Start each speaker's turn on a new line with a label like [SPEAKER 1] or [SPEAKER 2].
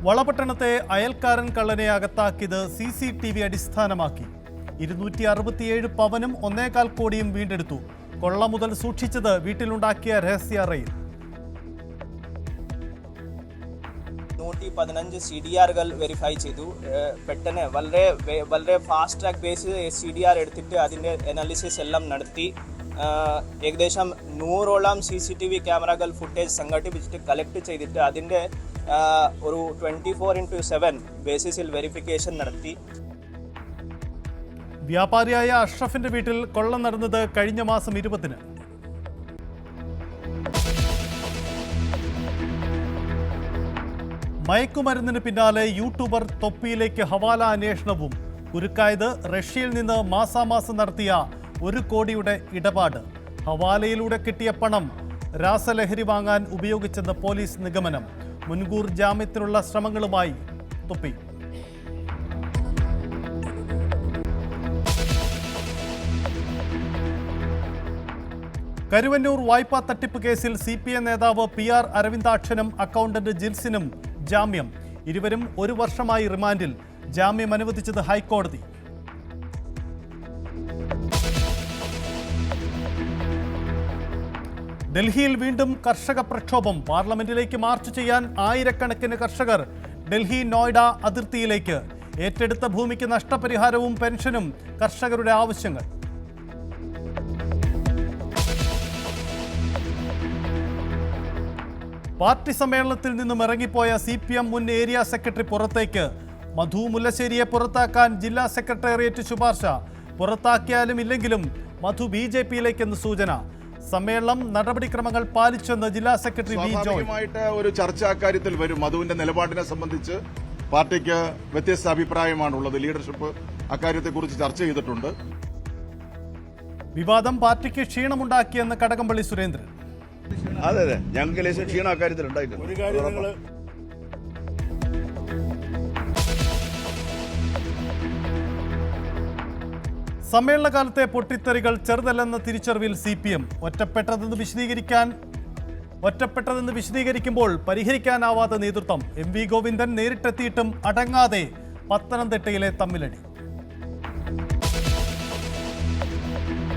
[SPEAKER 1] വളപട്ടണത്തെ അയൽക്കാരൻ കള്ളനെ അകത്താക്കിയത് CCTV അടിസ്ഥാനമാക്കി. 267 പവനും 1.25 കോടിയും വീണ്ടെടുത്തു. കൊള്ള മുതൽ സൂക്ഷിച്ചത് വീട്ടിലുണ്ടാക്കിയ രഹസ്യ റെയിൽ.
[SPEAKER 2] 115 CDR-കൾ വെരിഫൈ ചെയ്തു. പെട്ടെന്ന് വളരെ ഫാസ്റ്റ് ട്രാക്ക് ബേസിൽ CDR എടുത്തിട്ട് അതിൻ്റെ അനാലിസിസ് എല്ലാം നടത്തി. ഏകദേശം 100ഓളം CCTV ക്യാമറകൾ ഫുട്ടേജ് സംഘടിപ്പിച്ചിട്ട് കളക്ട് ചെയ്തിട്ട് അതിൻ്റെ ഒരു 24/7 ബേസിസിൽ വെരിഫിക്കേഷൻ നടത്തി.
[SPEAKER 1] വ്യാപാരിയായ അഷ്റഫിന്റെ വീട്ടിൽ കൊള്ള നടന്നത് കഴിഞ്ഞ മാസം 20-ന്. മയക്കുമരുന്നിന് പിന്നാലെ യൂട്യൂബർ തൊപ്പിയിലേക്ക് ഹവാല അന്വേഷണവും. കുരുക്കായത് റഷ്യയിൽ നിന്ന് മാസാമാസം നടത്തിയ 1 കോടിയുടെ ഇടപാട്. ഹവാലയിലൂടെ കിട്ടിയ പണം രാസലഹരി വാങ്ങാൻ ഉപയോഗിച്ചെന്ന് പോലീസ് നിഗമനം. മുൻകൂർ ജാമ്യത്തിനുള്ള ശ്രമങ്ങളുമായി തൊപ്പി. കരുവന്നൂർ വായ്പാ തട്ടിപ്പ് കേസിൽ CPI നേതാവ് PR അരവിന്ദാക്ഷനും അക്കൗണ്ടന്റ് ജിൽസിനും ജാമ്യം. ഇരുവരും 1 വർഷമായി റിമാൻഡിൽ. ജാമ്യം അനുവദിച്ചത് ഹൈക്കോടതി. ഡൽഹിയിൽ വീണ്ടും കർഷക പ്രക്ഷോഭം. പാർലമെന്റിലേക്ക് മാർച്ച് ചെയ്യാൻ ആയിരക്കണക്കിന് കർഷകർ ഡൽഹി നോയിഡ അതിർത്തിയിലേക്ക്. ഏറ്റെടുത്ത ഭൂമിക്ക് നഷ്ടപരിഹാരവും പെൻഷനും കർഷകരുടെ ആവശ്യങ്ങൾ. പാർട്ടി സമ്മേളനത്തിൽ നിന്നും ഇറങ്ങിപ്പോയ CPM മുൻ ഏരിയ സെക്രട്ടറി പുറത്തേക്ക്. മധു മുല്ലശ്ശേരിയെ പുറത്താക്കാൻ ജില്ലാ സെക്രട്ടേറിയറ്റ് ശുപാർശ. പുറത്താക്കിയാലും ഇല്ലെങ്കിലും മധു BJPയിലേക്കെന്ന് സൂചന. സമ്മേളനം നടപടിക്രമങ്ങൾ പാലിച്ചെന്ന് ജില്ലാ സെക്രട്ടറി വി ജോയ്.
[SPEAKER 3] ഒരു ചർച്ച അക്കാര്യത്തിൽ വരും. മധുവിന്റെ നിലപാടിനെ സംബന്ധിച്ച് പാർട്ടിക്ക് വ്യത്യസ്ത അഭിപ്രായമാണുള്ളത്. ലീഡർഷിപ്പ് അക്കാര്യത്തെക്കുറിച്ച് ചർച്ച ചെയ്തിട്ടുണ്ട്.
[SPEAKER 1] വിവാദം പാർട്ടിക്ക് ക്ഷീണമുണ്ടാക്കിയെന്ന് കടകംപള്ളി സുരേന്ദ്രൻ.
[SPEAKER 4] അതെ ഞങ്ങൾക്ക് ലേശം ക്ഷീണം അക്കാര്യത്തിൽ ഉണ്ടായിട്ടുണ്ട്.
[SPEAKER 1] സമ്മേളനകാലത്തെ പൊട്ടിത്തെറികൾ ചെറുതല്ലെന്ന തിരിച്ചറിവിൽ CPM. ഒറ്റപ്പെട്ടതെന്ന് വിശദീകരിക്കുമ്പോൾ പരിഹരിക്കാനാവാത്ത നേതൃത്വം. MV ഗോവിന്ദൻ നേരിട്ടെത്തിയിട്ടും അടങ്ങാതെ പത്തനംതിട്ടയിലെ തമ്മിലടി.